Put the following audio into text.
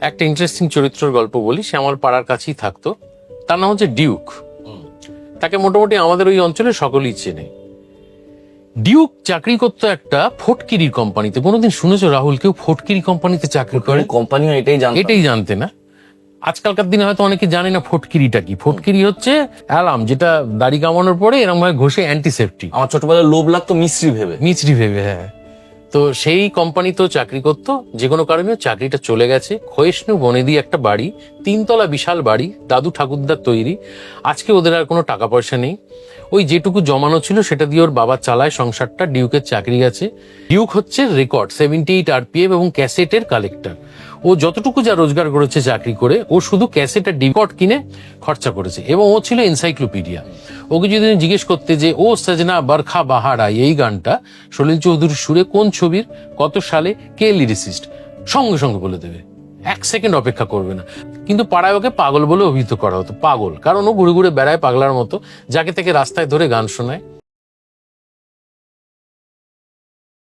একটা ইন্টারেস্টিং চরিত্রের গল্প বলি, সে আমার পাড়ার কাছেই থাকতো। তার নাম হচ্ছে ডিউক। তাকে মোটামুটি আমাদের ওই অঞ্চলে সকলেই চেনে। ডিউক চাকরি করতো একটা ফটকিরির কোম্পানিতে। কোনোদিন শুনেছো রাহুল কেউ ফটকিরি কোম্পানিতে চাকরি করে? কোম্পানি এটাই জানতে না। আজকালকার দিনে হয়তো অনেকে জানে না ফটকিরিটা কি। ফটকিরি হচ্ছে অ্যালার্ম, যেটা দাড়ি কামানোর পরে এরকম ভাবে ঘষে অ্যান্টিসেপ্টিক। আমার ছোটবেলায় লোভ লাগতো মিস্ত্রি ভেবে। হ্যাঁ। তো সেই কোম্পানিতেও চাকরি করতো। যে কোনো কারণে চাকরিটা চলে গেছে। ক্ষয়িষ্ণু বনেদি একটা বাড়ি, 3 তলা বিশাল বাড়ি, দাদু ঠাকুরদার তৈরি। আজকে ওদের আর কোনো টাকা পয়সা নেই। ওই যেটুকু জমানো ছিল সেটা দিয়ে ওর বাবা চালায় সংসারটা। ডিউকের চাকরি গেছে। ডিউক হচ্ছে রেকর্ড 78 RPM এবং ক্যাসেটের কালেক্টর। ও যতটুকু যা রোজগার করেছে চাকরি করে, ও শুধু ক্যাসেট আর রেকর্ড কিনে খরচা করেছে। এবং ও ছিল এনসাইক্লোপিডিয়া। ওকে যদি জিজ্ঞেস করতে যে ও সজনা বরখা বাহার আয়, এই গানটা সলিল চৌধুরীর সুরে কোন ছবির, কত সালে, কে লিরিসিস্ট, সঙ্গে সঙ্গে বলে দেবে। 1 সেকেন্ড অপেক্ষা করবে না। কিন্তু পাড়ায় ওকে পাগল বলে অভিহিত করা হতো। পাগল কারণ ও ঘুরে ঘুরে বেড়ায় পাগলার মতো, যাকে থেকে রাস্তায় ধরে গান শোনায়।